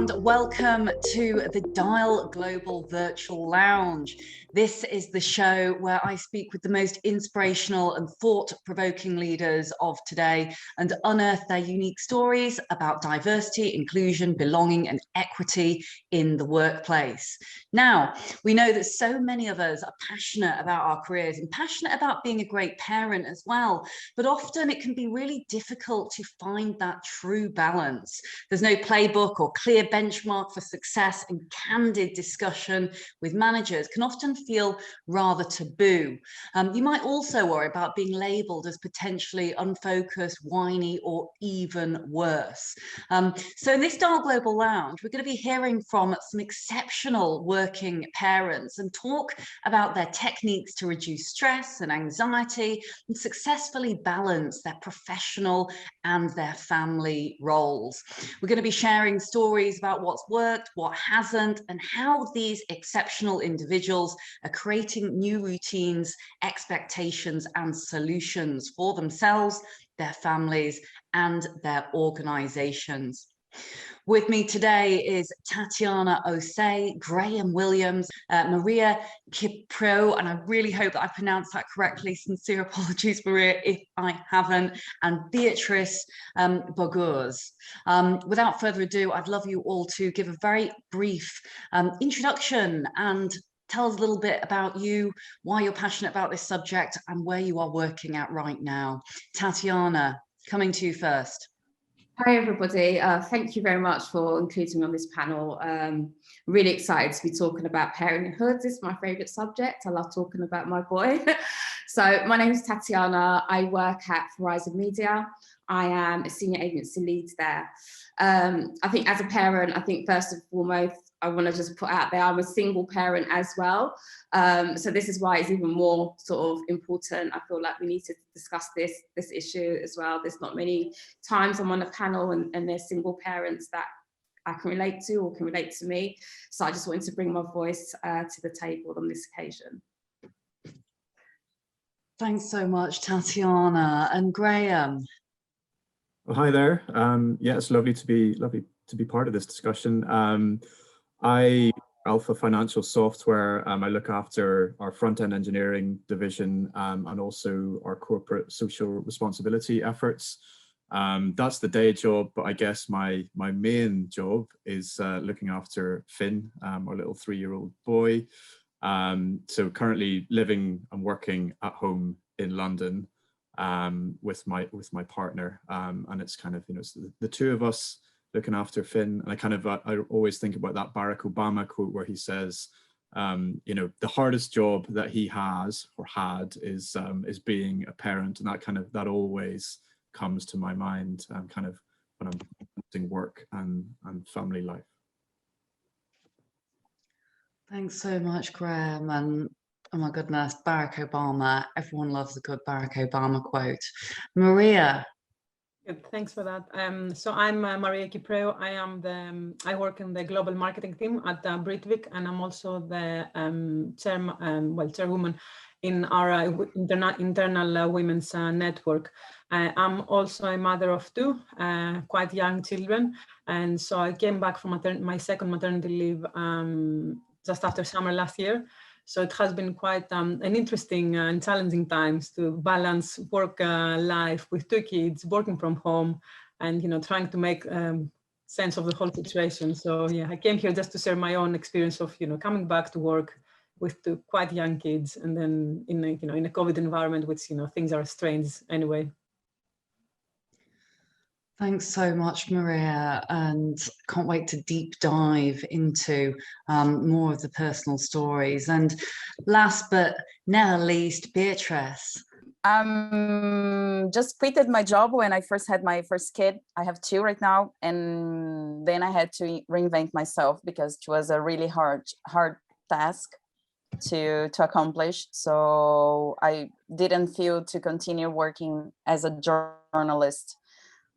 and welcome to the Dial Global Virtual Lounge. This is the show where I speak with the most inspirational and thought-provoking leaders of today and unearth their unique stories about diversity, inclusion, belonging, and equity in the workplace. Now, we know that so many of us are passionate about our careers and passionate about being a great parent as well, but often it can be really difficult to find that true balance. There's no playbook or clear benchmark for success, and candid discussion with managers can often feel rather taboo. You might also worry about being labelled as potentially unfocused, whiny, or even worse. So in this Dial Global Lounge, we're going to be hearing from some exceptional working parents and talk about their techniques to reduce stress and anxiety and successfully balance their professional and their family roles. We're going to be sharing stories about what's worked, what hasn't, and how these exceptional individuals are creating new routines, expectations, and solutions for themselves, their families, and their organizations. With me today is Tatiana, Osei, Grahame Williams, Maria Caprero, and I really hope that I pronounced that correctly. Sincere apologies, Maria, if I haven't, and Beatriz Borges. Without further ado, I'd love you all to give a very brief introduction and tell us a little bit about you, why you're passionate about this subject, and where you are working at right now. Tatiana, coming to you first. Hi everybody, thank you very much for including me on this panel. Really excited to be talking about parenthood. This is my favourite subject. I love talking about my boy. So my name is Tatiana. I work at Verizon Media. I am a senior agency lead there. I think as a parent, I think first and foremost, I want to just put out there, I'm a single parent as well. So this is why it's even more sort of important. I feel like we need to discuss this issue as well. There's not many times I'm on a panel and there's single parents that I can relate to or can relate to me. So I just wanted to bring my voice to the table on this occasion. Thanks so much, Tatiana. And Grahame. Well, hi there. Yeah, it's lovely to be part of this discussion. Alfa Financial Software. I look after our front-end engineering division and also our corporate social responsibility efforts. That's the day job, but I guess my main job is looking after Finn, our little 3-year-old boy. So currently living and working at home in London with my partner, and it's kind of, you know, it's the two of us looking after Finn. And I always think about that Barack Obama quote where he says, you know, the hardest job that he has or had is being a parent, and that always comes to my mind kind of when I'm balancing work and family life. Thanks so much, Grahame. And oh my goodness, Barack Obama. Everyone loves a good Barack Obama quote. Maria. Good, thanks for that. So I'm Maria Caprero. I work in the global marketing team at Britvic, and I'm also the chairwoman in our internal women's network. I'm also a mother of 2 quite young children, and so I came back from my second maternity leave just after summer last year. So it has been quite an interesting and challenging times to balance work life with 2 kids, working from home, and, you know, trying to make sense of the whole situation. So yeah, I came here just to share my own experience of, you know, coming back to work with 2 quite young kids, and then in a COVID environment, which, you know, things are strange anyway. Thanks so much, Maria, and can't wait to deep dive into more of the personal stories. And last but never least, Beatriz. Just quitted my job when I first had my first kid. I have 2 right now, and then I had to reinvent myself because it was a really hard task to accomplish. So I didn't feel to continue working as a journalist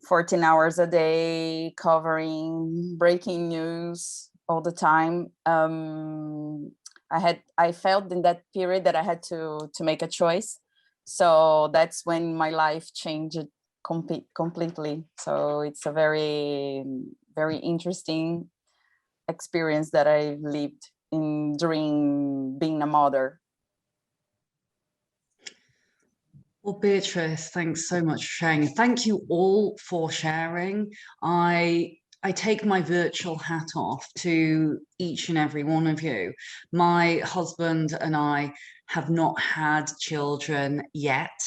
14 hours a day, covering breaking news all the time. I felt in that period that I had to make a choice. So that's when my life changed completely. So it's a very, very interesting experience that I lived during being a mother. Well, Beatrice, thanks so much for sharing. Thank you all for sharing. I take my virtual hat off to each and every one of you. My husband and I have not had children yet,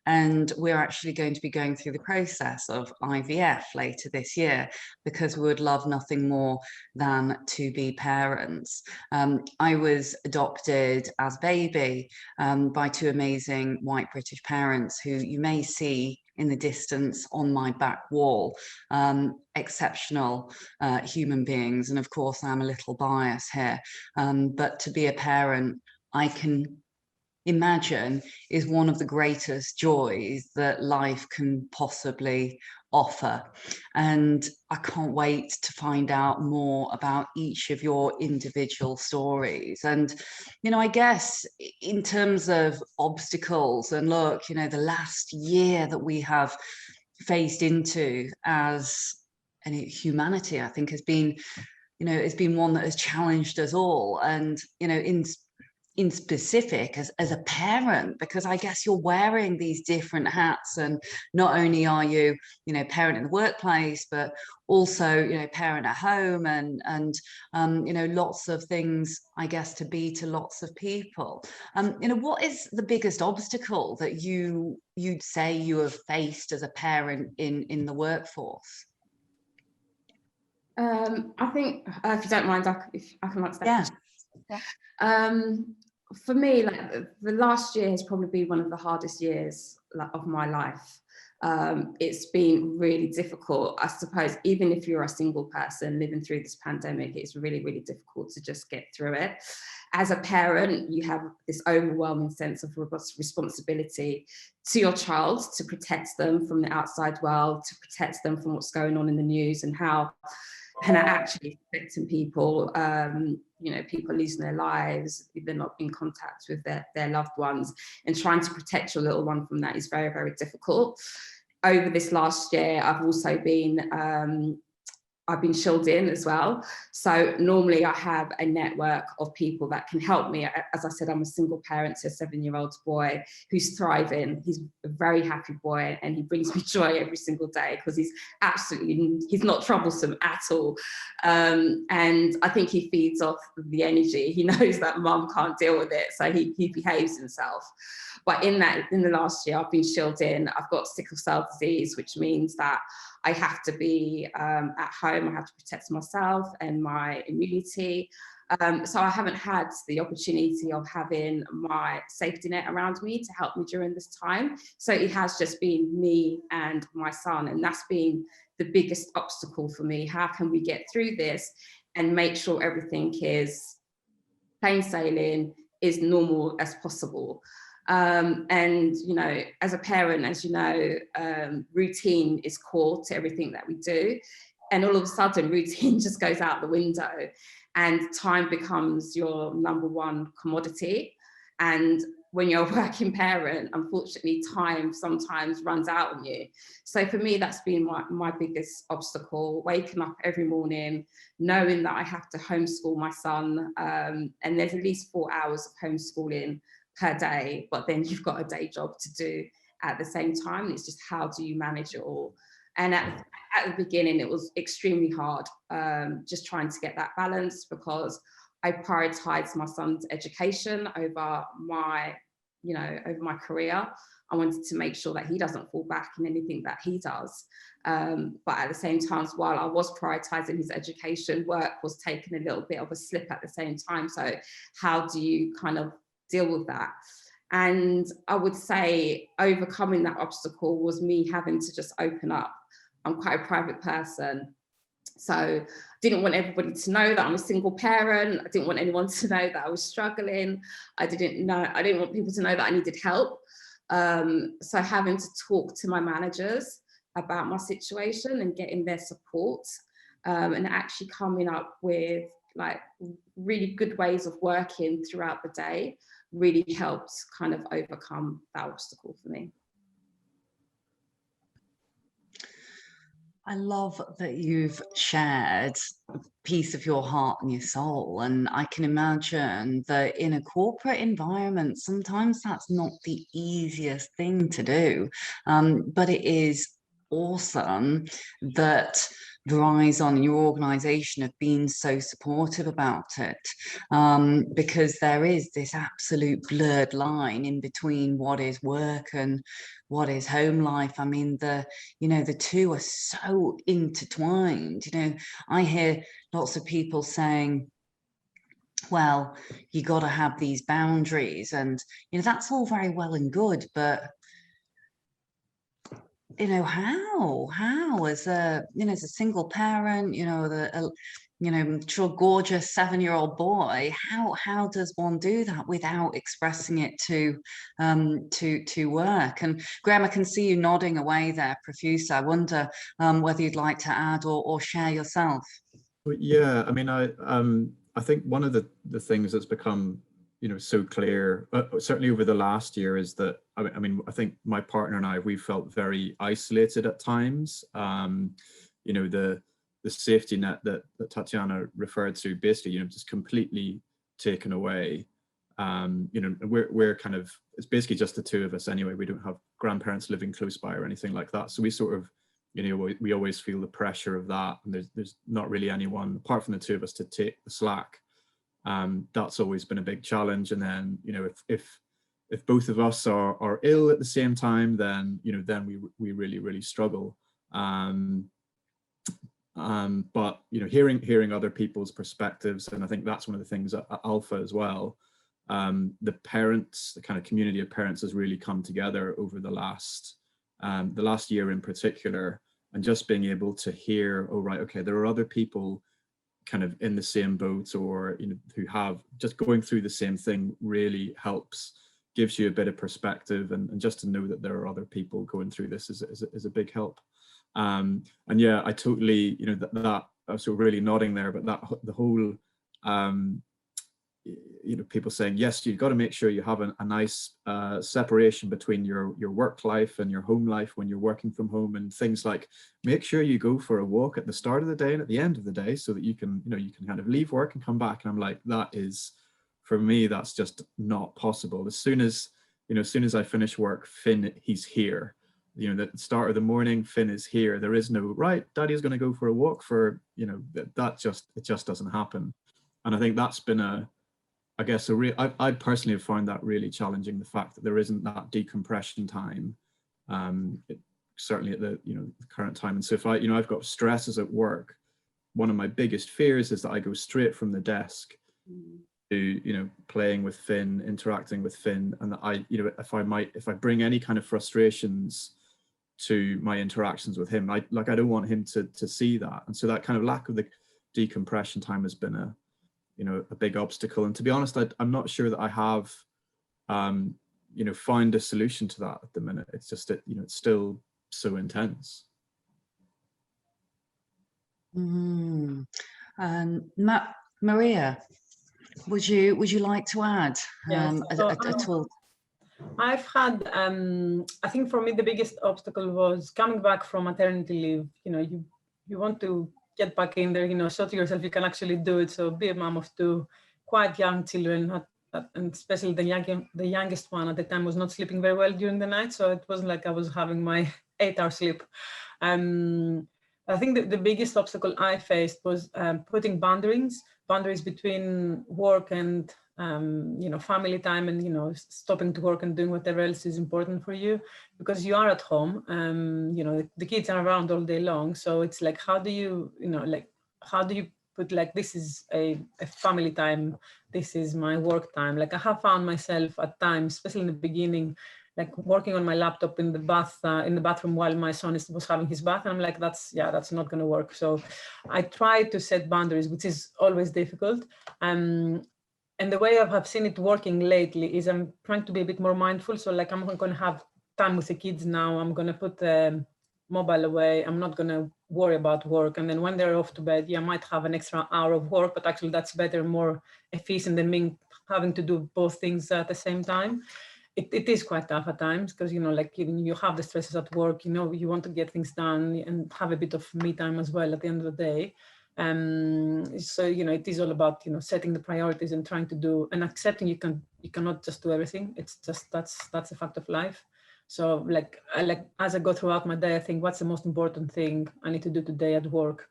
and we're actually going to be going through the process of IVF later this year because we would love nothing more than to be parents. I was adopted as a baby by two amazing white British parents who you may see in the distance on my back wall. Exceptional human beings, and of course I'm a little biased here, but to be a parent, I can imagine, is one of the greatest joys that life can possibly offer. And I can't wait to find out more about each of your individual stories. And, you know, I guess in terms of obstacles, and look, you know, the last year that we have faced into as humanity, I think has been, you know, it's been one that has challenged us all. And, you know, in specific as a parent, because I guess you're wearing these different hats, and not only are you, you know, parent in the workplace, but also, you know, parent at home, and you know, lots of things, I guess, to be to lots of people. You know, what is the biggest obstacle that you'd say you have faced as a parent in the workforce? I think, if you don't mind, if I can answer that. Yeah. For me, like the last year has probably been one of the hardest years of my life. It's been really difficult, I suppose. Even if you're a single person living through this pandemic, it's really, really difficult to just get through it. As a parent, you have this overwhelming sense of responsibility to your child, to protect them from the outside world, to protect them from what's going on in the news and how actually affecting people, you know, people losing their lives, they're not in contact with their loved ones, and trying to protect your little one from that is very, very difficult. Over this last year, I've also been I've been shielded in as well. So normally I have a network of people that can help me. As I said, I'm a single parent to a 7-year-old boy who's thriving. He's a very happy boy, and he brings me joy every single day because he's not troublesome at all. And I think he feeds off the energy. He knows that mum can't deal with it, so he behaves himself. But in the last year, I've been shielded in. I've got sickle cell disease, which means that I have to be at home. I have to protect myself and my immunity. So I haven't had the opportunity of having my safety net around me to help me during this time. So it has just been me and my son, and that's been the biggest obstacle for me. How can we get through this and make sure everything is plain sailing, is normal as possible? And, you know, as a parent, as you know, routine is core to everything that we do. And all of a sudden, routine just goes out the window, and time becomes your number one commodity. And when you're a working parent, unfortunately, time sometimes runs out on you. So for me, that's been my biggest obstacle, waking up every morning, knowing that I have to homeschool my son. And there's at least 4 hours of homeschooling per day, but then you've got a day job to do at the same time. It's just, how do you manage it all? And at the beginning, it was extremely hard, just trying to get that balance, because I prioritized my son's education over my career. I wanted to make sure that he doesn't fall back in anything that he does. But at the same time, while I was prioritizing his education, work was taking a little bit of a slip at the same time. So how do you kind of deal with that? And I would say overcoming that obstacle was me having to just open up. I'm quite a private person, so I didn't want everybody to know that I'm a single parent. I didn't want anyone to know that I was struggling. I didn't want people to know that I needed help. So having to talk to my managers about my situation and getting their support, and actually coming up with like really good ways of working throughout the day really helped kind of overcome that obstacle for me. I love that you've shared a piece of your heart and your soul. And I can imagine that in a corporate environment, sometimes that's not the easiest thing to do. But it is awesome that Verizon, your organization, have been so supportive about it, because there is this absolute blurred line in between what is work and what is home life. I mean, the two are so intertwined. I hear lots of people saying, well, you got to have these boundaries, and that's all very well and good, but how as a single parent, sure, gorgeous 7-year-old boy, how does one do that without expressing it to work? And Grahame, I can see you nodding away there profuse. I wonder whether you'd like to add or share yourself. Well, yeah, I mean, I think one of the things that's become so clear, certainly over the last year, is that I mean, I think my partner and we felt very isolated at times. The safety net that Tatiana referred to, basically, just completely taken away. We're kind of, it's basically just the two of us anyway. We don't have grandparents living close by or anything like that. So we sort of, we always feel the pressure of that, and there's not really anyone apart from the two of us to take the slack. That's always been a big challenge. And then, if both of us are ill at the same time, then, then we really struggle. But, hearing other people's perspectives, and I think that's one of the things at Alfa as well, the parents, the kind of community of parents has really come together over the last year in particular, and just being able to hear, oh, right, okay, there are other people kind of in the same boat, or who have just going through the same thing, really helps, gives you a bit of perspective, and just to know that there are other people going through this is a big help. And yeah, I totally, that I was sort of really nodding there, but that the whole people saying, yes, you've got to make sure you have a nice separation between your work life and your home life when you're working from home, and things like make sure you go for a walk at the start of the day and at the end of the day, so that you can kind of leave work and come back. And I'm like, that is, for me, that's just not possible. As soon as I finish work, Finn, he's here. The start of the morning, Finn is here. There is no, right, Daddy's going to go for a walk for, it just doesn't happen. And I think that's been I guess I personally have found that really challenging, the fact that there isn't that decompression time, certainly at the current time. And so if I've got stresses at work, one of my biggest fears is that I go straight from the desk to playing with Finn, interacting with Finn, and that if I bring any kind of frustrations to my interactions with him, I don't want him to see that. And so that kind of lack of the decompression time has been a big obstacle. And to be honest, I'm not sure that I have, found a solution to that at the minute. It's just that, it's still so intense. Maria, would you like to add at all? I've had, I think for me, the biggest obstacle was coming back from maternity leave. You want to get back in there, show to yourself you can actually do it. So be a mom of two quite young children, and especially the youngest one at the time was not sleeping very well during the night. So it wasn't like I was having my 8-hour sleep. I think the biggest obstacle I faced was putting boundaries between work and family time, and stopping to work and doing whatever else is important for you, because you are at home. The kids are around all day long, so it's like, how do you put, like, this is a family time, this is my work time. Like, I have found myself at times, especially in the beginning, like working on my laptop in the bathroom while my son was having his bath, and I'm like, that's not going to work. So I try to set boundaries, which is always difficult. And the way I have seen it working lately is I'm trying to be a bit more mindful. So like, I'm going to have time with the kids now. I'm going to put the mobile away. I'm not going to worry about work. And then when they're off to bed, I might have an extra hour of work, but actually that's better, more efficient than me having to do both things at the same time. it is quite tough at times, because, you know, like you have the stresses at work, you know, you want to get things done and have a bit of me time as well at the end of the day. So, you know, it is all about, you know, setting the priorities and trying to do and accepting you cannot just do everything. It's just, that's a fact of life. So like as I go throughout my day, I think, what's the most important thing I need to do today at work?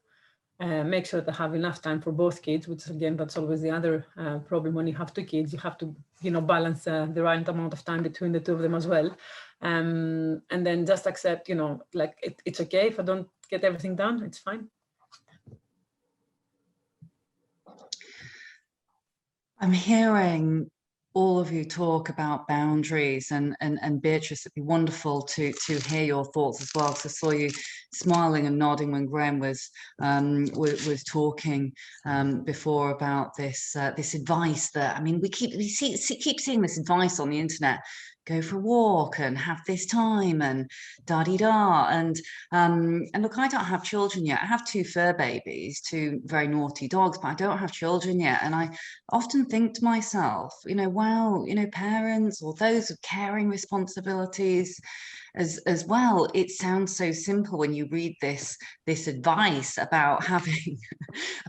Make sure that I have enough time for both kids, which again, that's always the other problem when you have two kids. You have to, you know, balance the right amount of time between the two of them as well. And then just accept, you know, like it's okay if I don't get everything done, it's fine. I'm hearing all of you talk about boundaries, and Beatrice, it'd be wonderful to hear your thoughts as well. So I saw you smiling and nodding when Grahame was talking before about this this advice that, I mean, we keep seeing this advice on the internet. Go for a walk and have this time and da-di-da. And look, I don't have children yet. I have two fur babies, two very naughty dogs, but I don't have children yet. And I often think to myself, you know, wow, you know, parents or those with caring responsibilities as well, it sounds so simple when you read this advice about having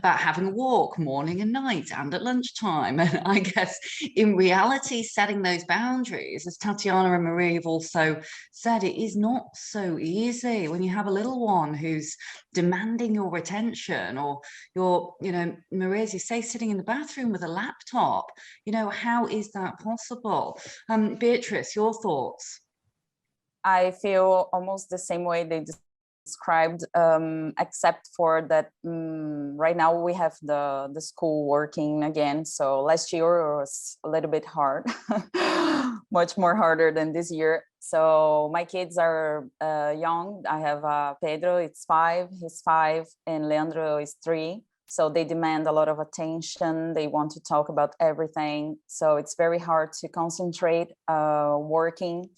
a walk morning and night and at lunchtime. And I guess in reality, setting those boundaries, as Tatiana and Marie have also said, it is not so easy when you have a little one who's demanding your attention, or you're, you know, Marie, as you say, sitting in the bathroom with a laptop. You know, how is that possible? Beatrice, your thoughts? I feel almost the same way they described, except for that right now we have the school working again. So last year was a little bit hard, much more harder than this year. So my kids are young. I have Pedro, it's 5, he's 5, and Leandro is 3. So they demand a lot of attention. They want to talk about everything. So it's very hard to concentrate working.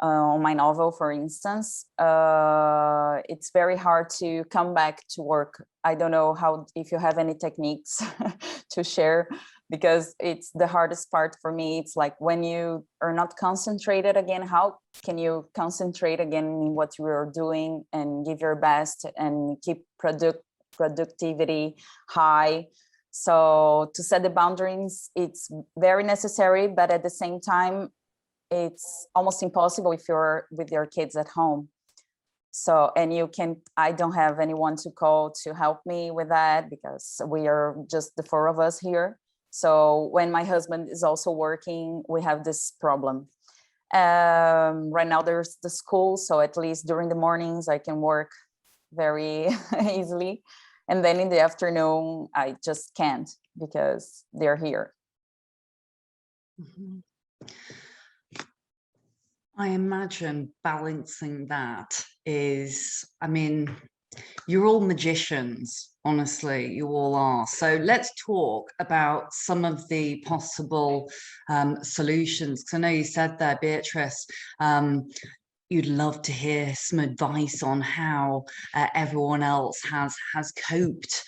On my novel, for instance, it's very hard to come back to work. I don't know if you have any techniques to share, because it's the hardest part for me. It's like when you are not concentrated again, how can you concentrate again in what you are doing and give your best and keep productivity high? So to set the boundaries, it's very necessary, but at the same time, it's almost impossible if you're with your kids at home. So, and I don't have anyone to call to help me with that, because we are just the 4 of us here. So when my husband is also working, we have this problem. Right now there's the school, so at least during the mornings I can work very easily. And then in the afternoon, I just can't, because they're here. Mm-hmm. I imagine balancing that is, I mean, you're all magicians, honestly, you all are. So let's talk about some of the possible solutions. Because I know you said there, Beatrice, you'd love to hear some advice on how everyone else has coped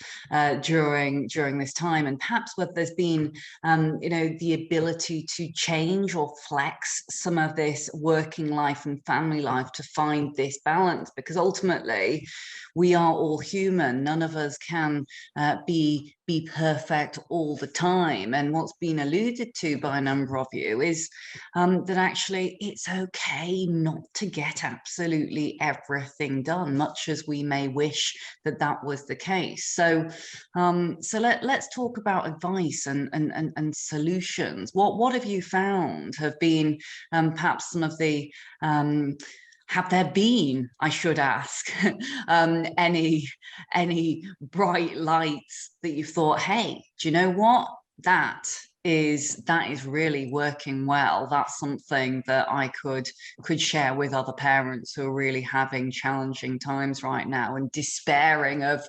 during this time, and perhaps whether there's been you know, the ability to change or flex some of this working life and family life to find this balance, because ultimately we are all human. None of us can be perfect all the time. And what's been alluded to by a number of you is that actually it's okay not to get absolutely everything done, much as we may wish that that was the case. So let's talk about advice and solutions. What have you found have been perhaps some of the have there been, I should ask, any bright lights that you've thought, hey, do you know what? That is really working well. That's something that I could share with other parents who are really having challenging times right now and despairing of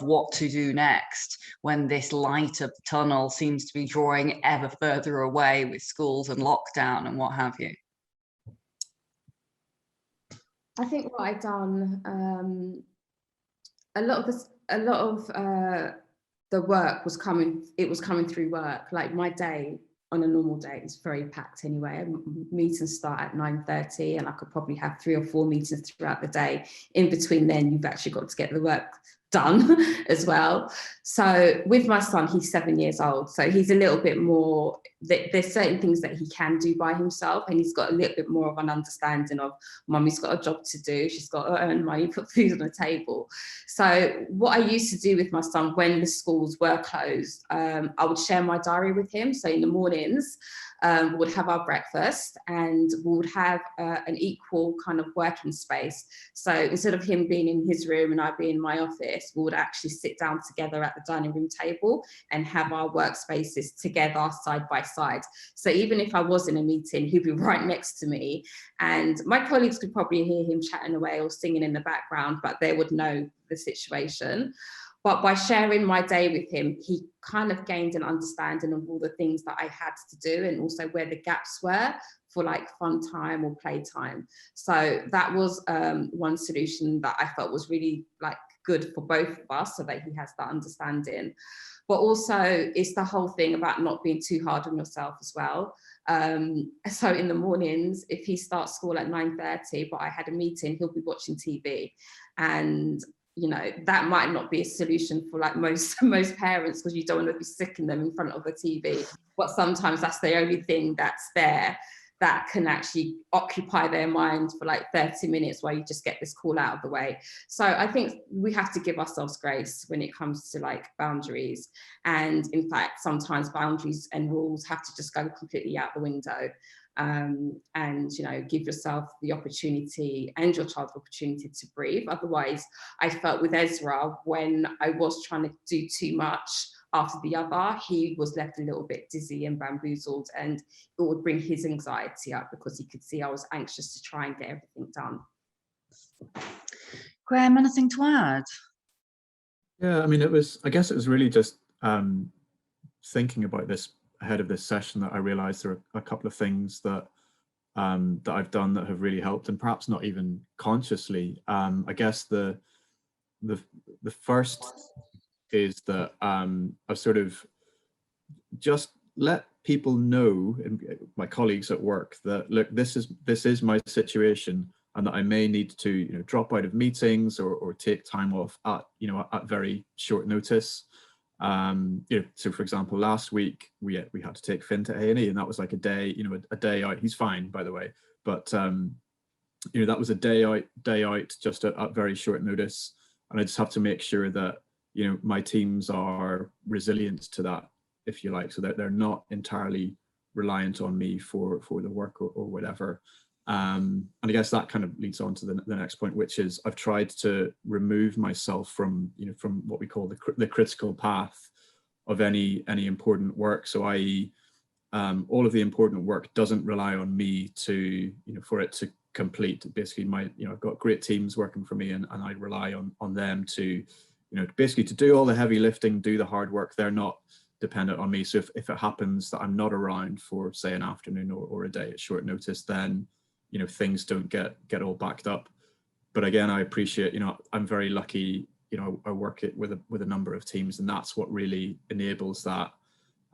what to do next when this light of the tunnel seems to be drawing ever further away with schools and lockdown and what have you. I think what I've done, a lot of the work was coming through work. Like my day on a normal day, it's very packed anyway. Meetings start at 9:30 and I could probably have 3 or 4 meetings throughout the day. In between then, you've actually got to get the work done as well. So with my son, he's 7 years old. So he's a little bit more, there's certain things that he can do by himself, and he's got a little bit more of an understanding of mummy's got a job to do, she's got to earn money, put food on the table. So what I used to do with my son when the schools were closed, I would share my diary with him. So in the mornings, we would have our breakfast and we would have an equal kind of working space. So instead of him being in his room and I being in my office, we would actually sit down together at the dining room table and have our workspaces together side by side. So even if I was in a meeting, he'd be right next to me, and my colleagues could probably hear him chatting away or singing in the background, but they would know the situation. But by sharing my day with him, he kind of gained an understanding of all the things that I had to do and also where the gaps were for like fun time or play time. So that was one solution that I felt was really like good for both of us, so that he has that understanding. But also it's the whole thing about not being too hard on yourself as well. So in the mornings, if he starts school at 9:30, but I had a meeting, he'll be watching TV. And you know, that might not be a solution for like most parents, because you don't want to be sicking them in front of a TV. But sometimes that's the only thing that's there that can actually occupy their mind for like 30 minutes while you just get this call out of the way. So I think we have to give ourselves grace when it comes to like boundaries. And in fact, sometimes boundaries and rules have to just go completely out the window. And you know, give yourself the opportunity and your child the opportunity to breathe. Otherwise, I felt with Ezra, when I was trying to do too much after the other, he was left a little bit dizzy and bamboozled, and it would bring his anxiety up because he could see I was anxious to try and get everything done. Grahame, anything to add? Yeah, I mean, I guess it was really just thinking about this ahead of this session that I realized there are a couple of things that that I've done that have really helped, and perhaps not even consciously. I guess the first is that I've sort of just let people know, my colleagues at work, that look, this is my situation, and that I may need to, you know, drop out of meetings or take time off at, you know, at very short notice. You know, so for example, last week we had to take Finn to A&E, and that was like a day, you know, a day out. He's fine, by the way, but you know, that was a day out just at very short notice, and I just have to make sure that, you know, my teams are resilient to that, if you like, so that they're not entirely reliant on me for the work or whatever. And I guess that kind of leads on to the next point, which is I've tried to remove myself from, you know, from what we call the critical path of any important work. So i.e. all of the important work doesn't rely on me to, you know, for it to complete. Basically, you know, I've got great teams working for me, and I rely on them to, you know, basically to do all the heavy lifting, do the hard work. They're not dependent on me. So if it happens that I'm not around for, say, an afternoon or a day at short notice, then, you know, things don't get all backed up. But again, I appreciate, you know, I'm very lucky, you know, I work it with a number of teams, and that's what really enables that.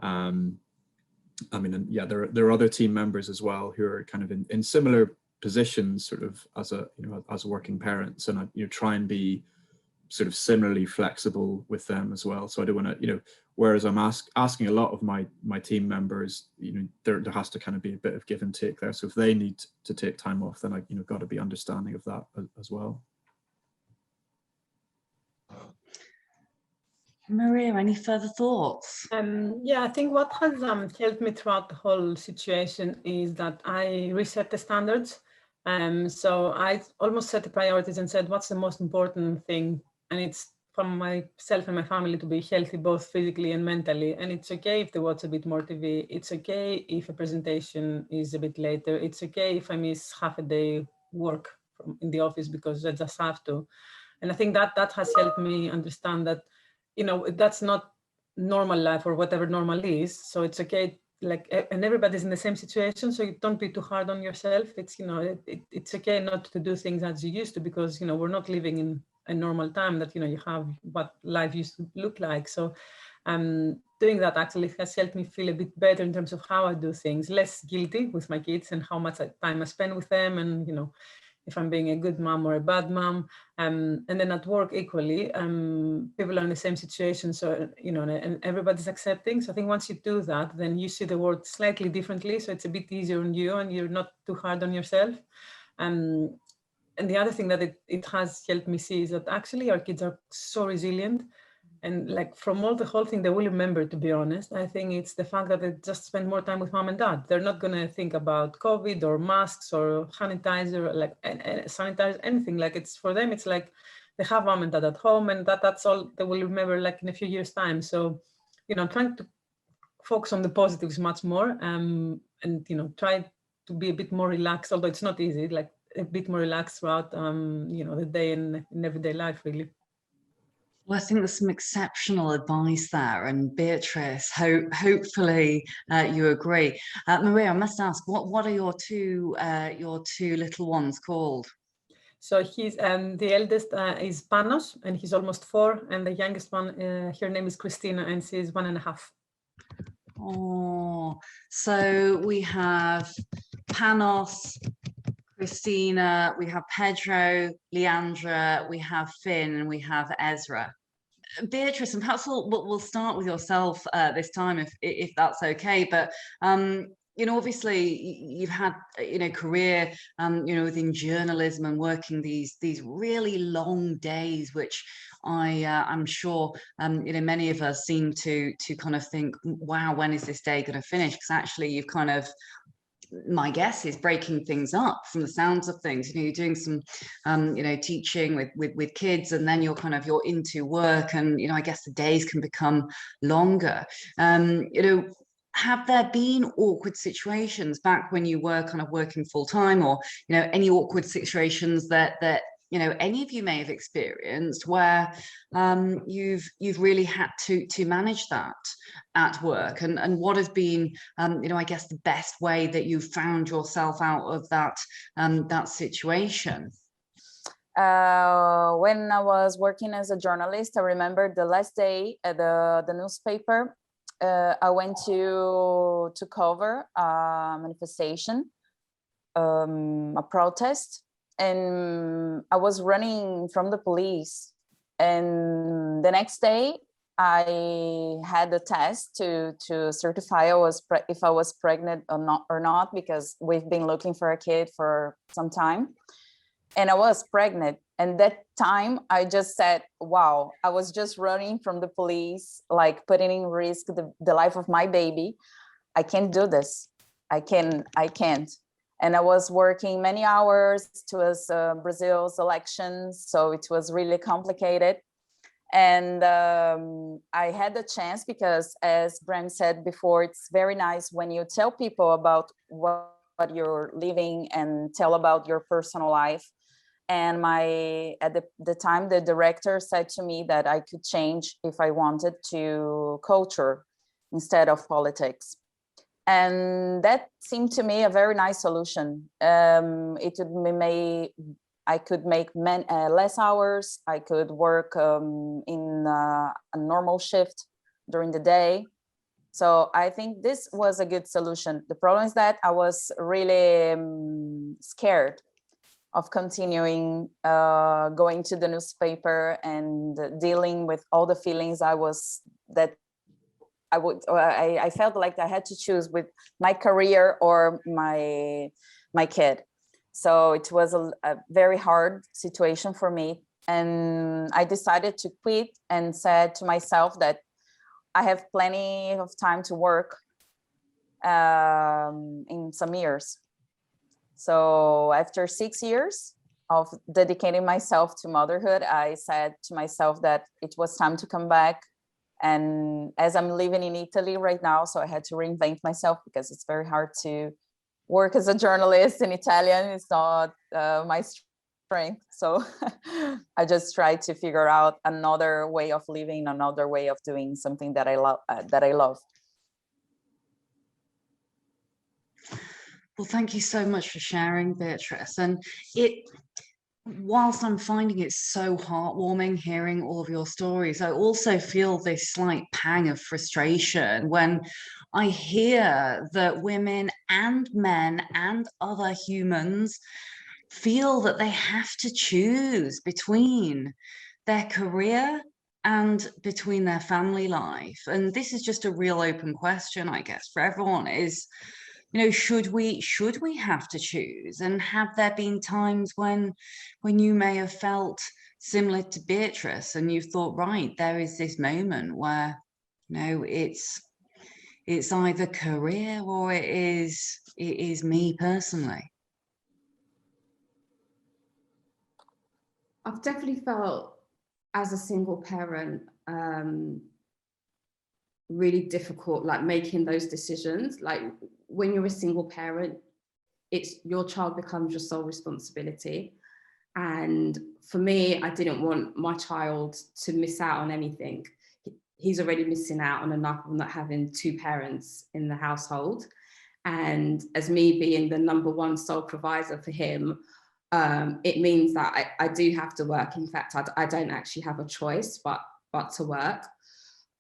I mean, yeah, there are other team members as well who are kind of in similar positions, sort of as a, you know, as working parents, and I, you know, try and be sort of similarly flexible with them as well. So I don't want to, you know, whereas I'm asking a lot of my team members, you know, there has to kind of be a bit of give and take there. So if they need to take time off, then I, you know, got to be understanding of that as well. Maria, any further thoughts? Yeah, I think what has helped me throughout the whole situation is that I reset the standards. So I almost set the priorities and said, what's the most important thing? And it's for myself and my family to be healthy, both physically and mentally. And it's okay if they watch a bit more TV. It's okay if a presentation is a bit later. It's okay if I miss half a day work in the office because I just have to. And I think that has helped me understand that, you know, that's not normal life or whatever normal is. So it's okay, like, and everybody's in the same situation. So you don't be too hard on yourself. It's, you know, it's okay not to do things as you used to, because, you know, we're not living in a normal time that, you know, you have what life used to look like. So doing that actually has helped me feel a bit better in terms of how I do things, less guilty with my kids and how much time I spend with them, and if I'm being a good mom or a bad mom. And then at work equally, people are in the same situation, so and everybody's accepting. So I think once you do that, then you see the world slightly differently, so it's a bit easier on you and you're not too hard on yourself. And the other thing that it has helped me see is that actually our kids are so resilient. And like from the whole thing, they will remember, to be honest. I think it's the fact that they just spend more time with mom and dad. They're not going to think about COVID or masks or sanitizer, like sanitize anything. Like it's for them, it's like they have mom and dad at home, and that's all they will remember like in a few years' time. So, I'm trying to focus on the positives much more, and try to be a bit more relaxed, although it's not easy, like a bit more relaxed throughout, the day and in everyday life, really. Well, I think there's some exceptional advice there, and Beatrice, hopefully you agree. Maria, I must ask, what are your two little ones called? So he's the eldest is Panos, and he's almost 4, and the youngest one, her name is Christina, and she's 1.5. Oh, so we have Panos, Christina, we have Pedro, Leandra, we have Finn, and we have Ezra. Beatrice, and perhaps we'll start with yourself this time, if that's okay. But obviously you've had career within journalism and working these really long days, which I'm sure many of us seem to kind of think, wow, when is this day going to finish? Because actually you've kind of, my guess is, breaking things up from the sounds of things. You're doing some teaching with kids, and then you're into work, and I guess the days can become longer. Have there been awkward situations back when you were kind of working full-time, or any awkward situations that any of you may have experienced where you've really had to manage that at work, and what has been I guess the best way that you found yourself out of that situation? When I was working as a journalist, I remember the last day at the newspaper, I went to cover a manifestation, a protest, and I was running from the police. And the next day, I had a test to certify if I was pregnant or not, because we've been looking for a kid for some time, and I was pregnant. And that time, I just said, "Wow!" I was just running from the police, like putting in risk the life of my baby. I can't do this. I can't. And I was working many hours towards Brazil's elections, so it was really complicated. And I had the chance, because as Grahame said before, it's very nice when you tell people about what you're living and tell about your personal life. And at the time, the director said to me that I could change if I wanted to culture instead of politics. And that seemed to me a very nice solution. I could make less hours. I could work in a normal shift during the day. So I think this was a good solution. The problem is that I was really scared of continuing going to the newspaper and dealing with all the feelings I felt like I had to choose with my career or my kid. So it was a very hard situation for me. And I decided to quit and said to myself that I have plenty of time to work in some years. So after 6 years of dedicating myself to motherhood, I said to myself that it was time to come back. And as I'm living in Italy right now, so I had to reinvent myself, because it's very hard to work as a journalist in Italian. It's not my strength. So I just tried to figure out another way of living, another way of doing something that I love. Well, thank you so much for sharing, Beatrice. And whilst I'm finding it so heartwarming hearing all of your stories, I also feel this slight pang of frustration when I hear that women and men and other humans feel that they have to choose between their career and between their family life. And this is just a real open question, I guess, for everyone is, you know, should we have to choose? And have there been times when you may have felt similar to Beatrice and you thought, right, there is this moment where, you know, it's either career or it is me personally? I've definitely felt as a single parent, really difficult, like making those decisions. Like when you're a single parent, it's your child becomes your sole responsibility. And for me, I didn't want my child to miss out on anything. He's already missing out on enough of not having two parents in the household. And as me being the #1 sole provider for him, it means that I do have to work. In fact, I don't actually have a choice but to work.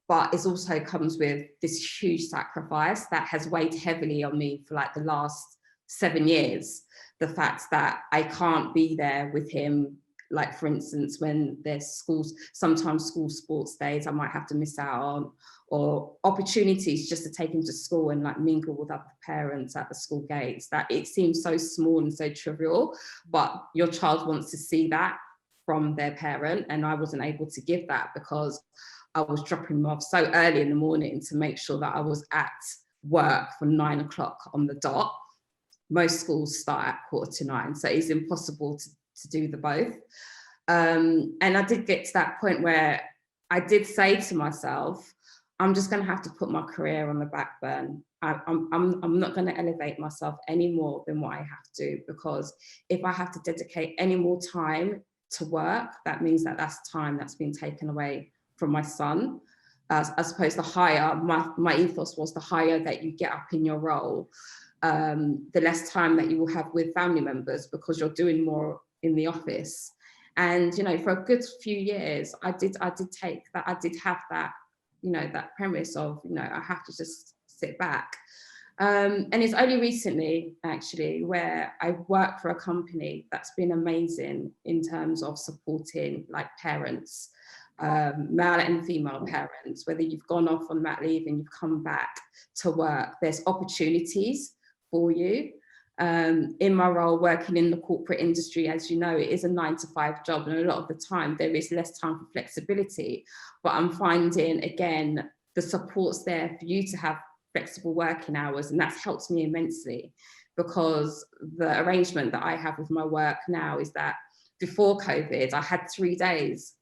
But it also comes with this huge sacrifice that has weighed heavily on me for like the last 7 years. The fact that I can't be there with him, like for instance, when there's schools, sometimes school sports days I might have to miss out on, or opportunities just to take him to school and like mingle with other parents at the school gates, that it seems so small and so trivial, but your child wants to see that from their parent. And I wasn't able to give that because I was dropping him off so early in the morning to make sure that I was at work for 9 o'clock on the dot. Most schools start at 8:45, so it's impossible to do the both. And I did get to that point where I did say to myself, I'm just going to have to put my career on the back burner. I'm not going to elevate myself any more than what I have to, because if I have to dedicate any more time to work, that means that that's time that's been taken away from my son. I suppose the higher, my ethos was the higher that you get up in your role, the less time that you will have with family members because you're doing more in the office. And, you know, for a good few years, I did take that, I did have that, you know, that premise of, you know, I have to just sit back. And it's only recently, actually, where I work for a company that's been amazing in terms of supporting like parents, male and female parents, whether you've gone off on mat leave and you've come back to work, there's opportunities for you. In my role working in the corporate industry, as you know, it is a 9-to-5 job, and a lot of the time there is less time for flexibility. But I'm finding, again, the support's there for you to have flexible working hours, and that's helped me immensely, because the arrangement that I have with my work now is that before COVID, I had 3 days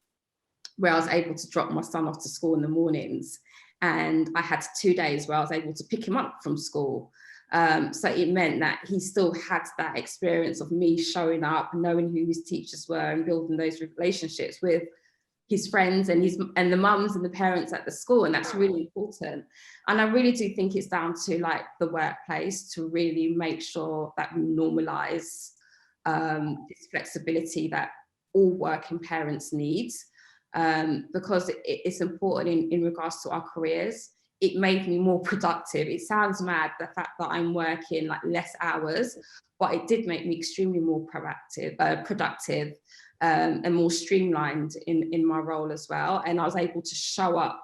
where I was able to drop my son off to school in the mornings, and I had 2 days where I was able to pick him up from school. So it meant that he still had that experience of me showing up, knowing who his teachers were, and building those relationships with his friends and the mums and the parents at the school. And that's really important. And I really do think it's down to like the workplace to really make sure that we normalize this flexibility that all working parents need, because it's important in regards to our careers. It made me more productive. It sounds mad, the fact that I'm working like less hours, but it did make me extremely more productive and more streamlined in my role as well. And I was able to show up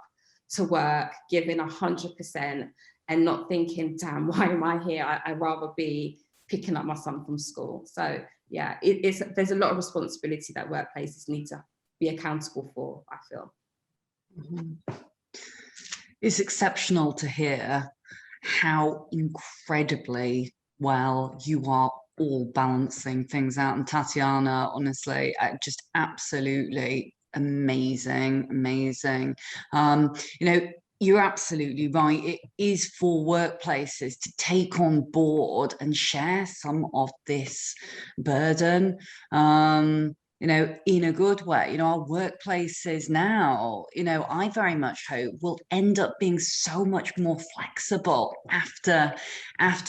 to work, giving 100% and not thinking, damn, why am I here? I'd rather be picking up my son from school. So yeah, there's a lot of responsibility that workplaces need to be accountable for, I feel. Mm-hmm. It's exceptional to hear how incredibly well you are all balancing things out. And Tatiana, honestly, just absolutely amazing. You know, you're absolutely right. It is for workplaces to take on board and share some of this burden. you know, in a good way. You know, our workplaces now, you know, I very much hope will end up being so much more flexible after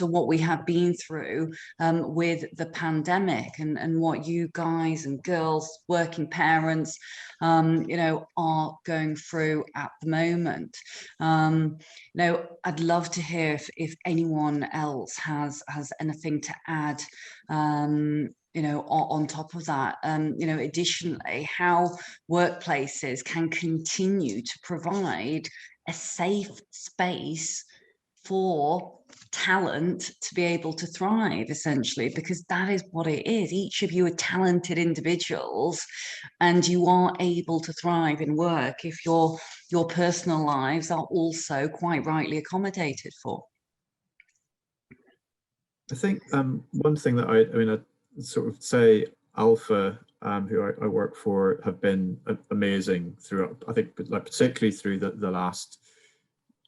what we have been through with the pandemic, and what you guys and girls, working parents, you know, are going through at the moment. You know, I'd love to hear if anyone else has anything to add, you know, on top of that. You know, additionally, how workplaces can continue to provide a safe space for talent to be able to thrive, essentially, because that is what it is. Each of you are talented individuals, and you are able to thrive in work if your personal lives are also quite rightly accommodated for. I think one thing that I mean, I sort of say Alfa, who I work for, have been amazing throughout. I think, like particularly through the last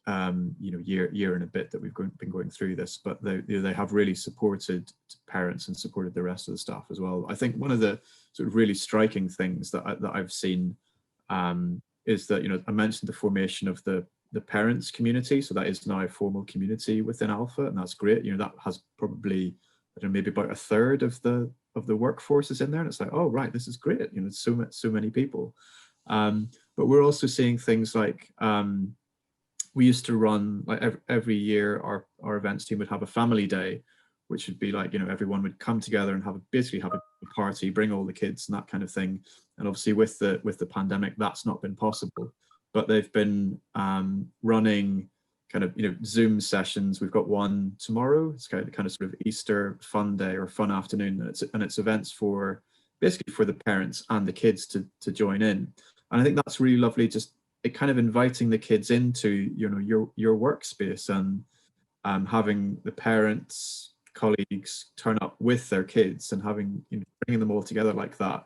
you know, year and a bit that we've been going through this, but they have really supported parents and supported the rest of the staff as well. I think one of the sort of really striking things that I've seen is that, you know, I mentioned the formation of the parents community, so that is now a formal community within Alfa, and that's great. You know, that has probably, I don't know, maybe about a third of the workforce is in there, and it's like, oh right, this is great. You know, so many people. But we're also seeing things like we used to run, like every year our events team would have a family day, which would be like, you know, everyone would come together and basically have a party, bring all the kids and that kind of thing. And obviously with the pandemic, that's not been possible. But they've been running kind of, you know, Zoom sessions. We've got one tomorrow. It's kind of sort of Easter fun day or fun afternoon, and it's events for basically for the parents and the kids to join in. And I think that's really lovely. Just it kind of inviting the kids into, you know, your workspace, and having the parents, colleagues turn up with their kids, and having, you know, bringing them all together like that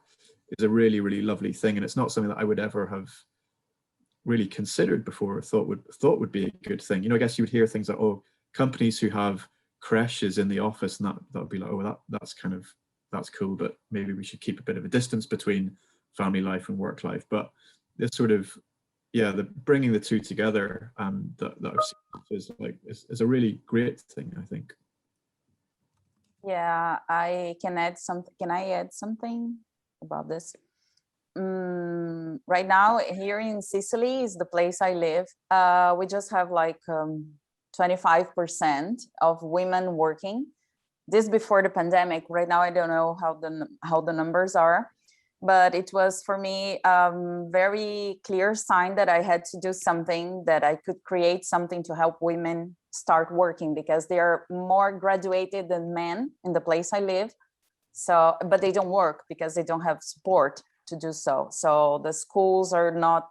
is a really, really lovely thing. And it's not something that I would ever have really considered before, or thought would be a good thing. You know, I guess you would hear things like, oh, companies who have creches in the office, and that would be like, oh, that's cool, but maybe we should keep a bit of a distance between family life and work life. But this sort of, yeah, the bringing the two together that I've seen is a really great thing, I think. Yeah, I can add something. Can I add something about this? Right now here in Sicily is the place I live. We just have like 25% of women working. This before the pandemic. Right now I don't know how the numbers are, but it was for me very clear sign that I had to do something, that I could create something to help women start working, because they are more graduated than men in the place I live. So, but they don't work because they don't have support to do so. So the schools are not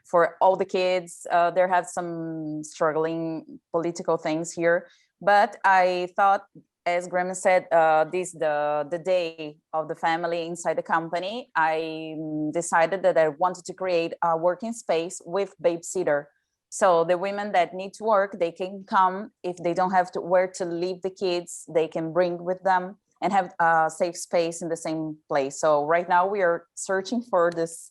for all the kids. There have some struggling political things here, but I thought, as Grahame said, the day of the family inside the company, I decided that I wanted to create a working space with babysitter. So the women that need to work, they can come. If they don't have where to leave the kids, they can bring with them and have a safe space in the same place. So right now we are searching for this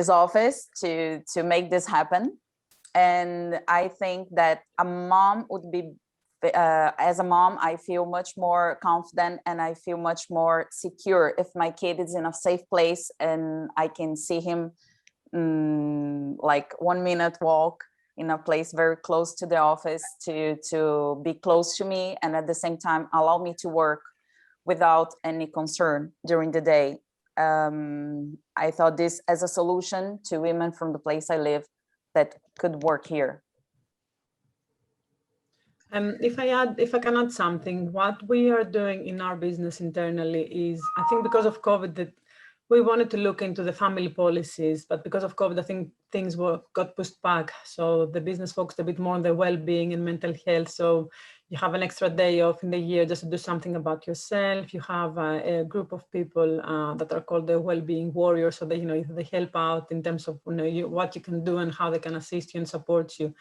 office to make this happen. And I think that a mom would be, as a mom, I feel much more confident and I feel much more secure if my kid is in a safe place and I can see him like 1 minute walk in a place very close to the office, to be close to me, and at the same time allow me to work without any concern during the day. I thought this as a solution to women from the place I live that could work here. If I can add something, what we are doing in our business internally is, I think because of COVID, that we wanted to look into the family policies, but because of COVID, I think things got pushed back. So the business focused a bit more on the well-being and mental health. So you have an extra day off in the year just to do something about yourself. You have a group of people that are called the well-being warriors. So they, you know, they help out in terms of, you know, what you can do and how they can assist you and support you.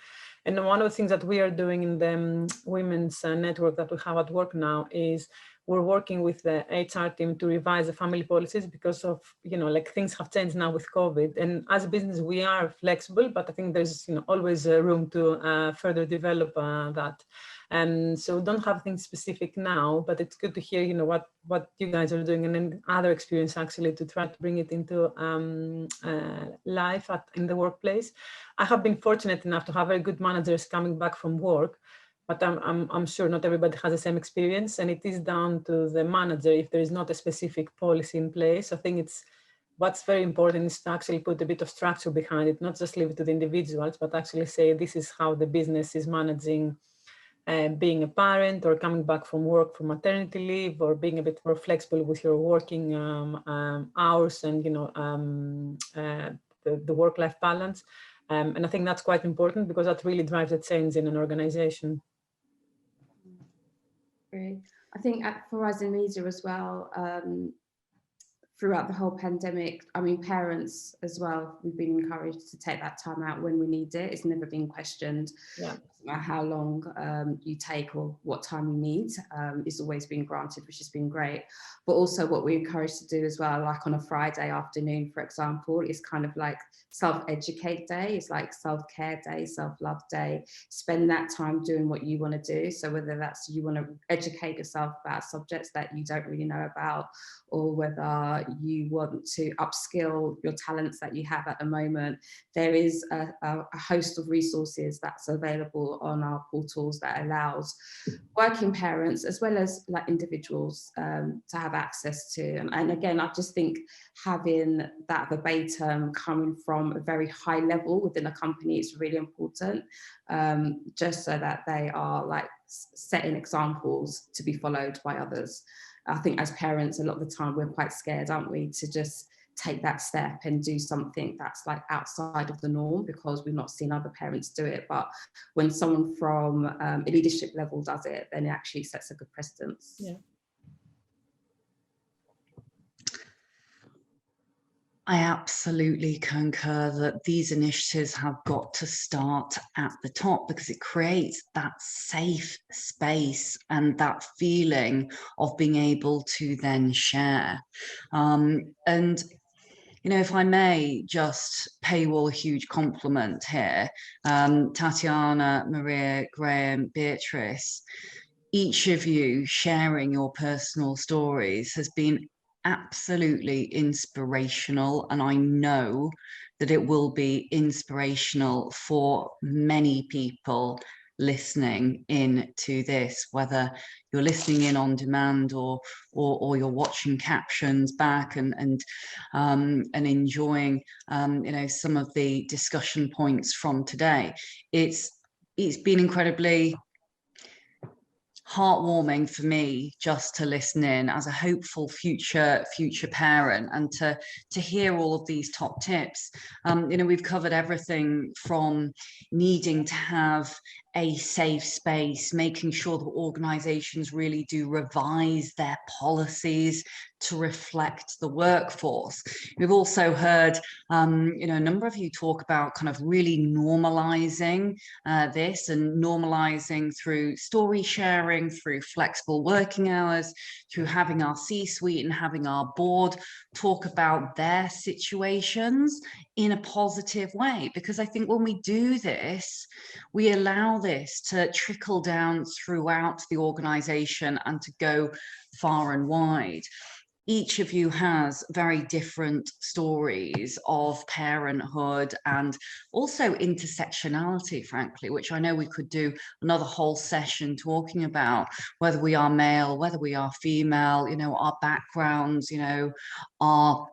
And one of the things that we are doing in the women's network that we have at work now is we're working with the HR team to revise the family policies because of, like things have changed now with COVID. And as a business, we are flexible, but I think there's, always room to further develop that. And so we don't have things specific now, but it's good to hear, what you guys are doing, and then other experience actually to try to bring it into life in the workplace. I have been fortunate enough to have very good managers coming back from work, but I'm sure not everybody has the same experience, and it is down to the manager if there is not a specific policy in place. I think what's very important is to actually put a bit of structure behind it, not just leave it to the individuals, but actually say this is how the business is managing being a parent, or coming back from work for maternity leave, or being a bit more flexible with your working hours and the work-life balance. And I think that's quite important because that really drives a change in an organization. Great. I think at Verizon Media as well, throughout the whole pandemic, I mean, parents as well, we've been encouraged to take that time out when we need it. It's never been questioned. Yeah. No matter how long you take or what time you need, it's always been granted, which has been great. But also what we're encouraged to do as well, like on a Friday afternoon, for example, is kind of like self-educate day. It's like self-care day, self-love day. Spend that time doing what you want to do. So whether that's you want to educate yourself about subjects that you don't really know about, or whether you want to upskill your talents that you have at the moment, there is a host of resources that's available on our portals that allows working parents as well as like individuals to have access to. And again, I just think having that verbatim coming from a very high level within a company is really important, just so that they are like setting examples to be followed by others. I think as parents, a lot of the time we're quite scared, aren't we, to just take that step and do something that's like outside of the norm because we've not seen other parents do it. But when someone from a leadership level does it, then it actually sets a good precedence. Yeah. I absolutely concur that these initiatives have got to start at the top because it creates that safe space and that feeling of being able to then share. And if I may just pay you all a huge compliment here, Tatiana, Maria, Grahame, Beatrice, each of you sharing your personal stories has been absolutely inspirational, and I know that it will be inspirational for many people listening in to this, whether you're listening in on demand or you're watching captions back and enjoying some of the discussion points from today. It's been incredibly heartwarming for me just to listen in as a hopeful future parent and to hear all of these top tips. We've covered everything from needing to have a safe space, making sure that organizations really do revise their policies to reflect the workforce. We've also heard a number of you talk about kind of really normalizing this and normalizing through story sharing, through flexible working hours, through having our C-suite and having our board talk about their situations in a positive way. Because I think when we do this, we allow this to trickle down throughout the organization and to go far and wide. Each of you has very different stories of parenthood and also intersectionality, frankly, which I know we could do another whole session talking about, whether we are male, whether we are female, our backgrounds, our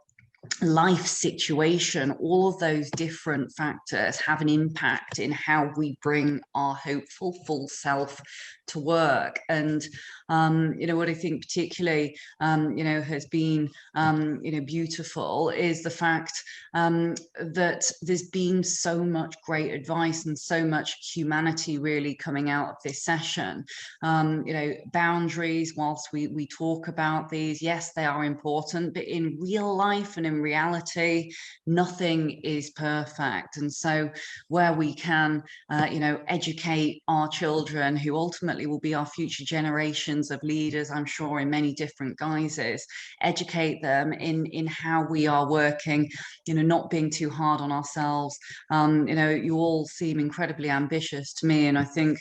life situation. All of those different factors have an impact in how we bring our hopeful full self to work. And what I think particularly has been beautiful is the fact that there's been so much great advice and so much humanity really coming out of this session. Boundaries, whilst we talk about these, yes, they are important, but in real life and in reality, nothing is perfect. And so where we can, educate our children, who ultimately will be our future generations of leaders, I'm sure in many different guises, educate them in how we are working, not being too hard on ourselves. You all seem incredibly ambitious to me, and I think,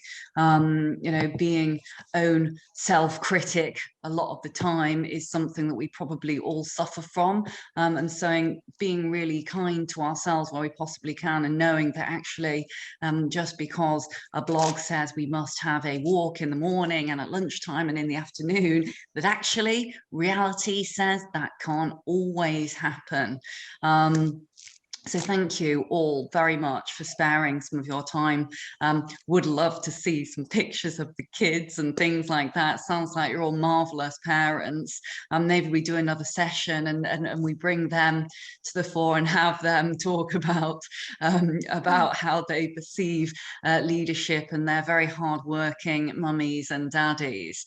being own self-critic a lot of the time is something that we probably all suffer from, and so being really kind to ourselves where we possibly can, and knowing that actually just because a blog says we must have a walk in the morning and at lunchtime and in the afternoon, that actually reality says that can't always happen. So thank you all very much for sparing some of your time. Would love to see some pictures of the kids and things like that. Sounds like you're all marvelous parents. Maybe we do another session and we bring them to the fore and have them talk about how they perceive leadership, and they're very hardworking mummies and daddies.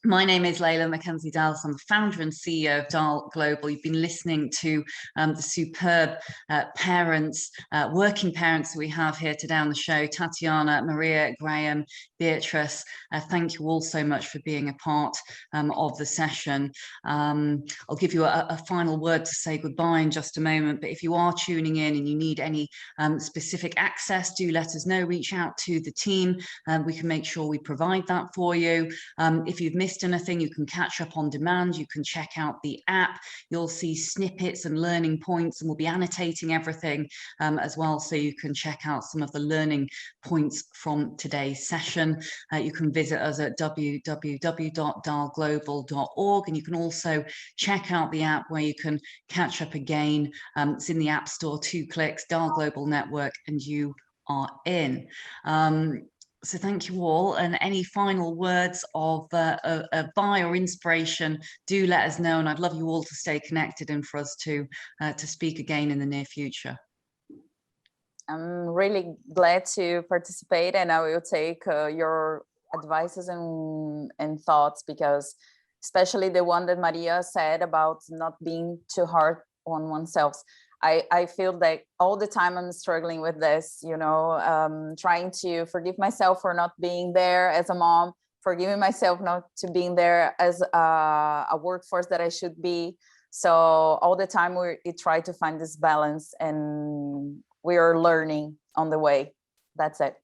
My name is Layla Mackenzie Dallas. I'm the founder and CEO of Dial Global. You've been listening to the superb parents, working parents that we have here today on the show: Tatiana, Maria, Grahame, Beatriz. Thank you all so much for being a part of the session. I'll give you a final word to say goodbye in just a moment, but if you are tuning in and you need any specific access, do let us know. Reach out to the team. We can make sure we provide that for you. If you've missed anything, you can catch up on demand. You can check out the app. You'll see snippets and learning points, and we'll be annotating everything as well, so you can check out some of the learning points from today's session. You can visit us at www.dialglobal.org, and you can also check out the app where you can catch up again. It's in the App Store, 2 clicks, Dial Global Network, and you are in. So thank you all, and any final words of buy or inspiration, do let us know, and I'd love you all to stay connected and for us to speak again in the near future. I'm really glad to participate, and I will take your advices and thoughts, because especially the one that Maria said about not being too hard on oneself. I feel that all the time I'm struggling with this, trying to forgive myself for not being there as a mom, forgiving myself not to being there as a workforce that I should be. So all the time we try to find this balance, and we are learning on the way. That's it.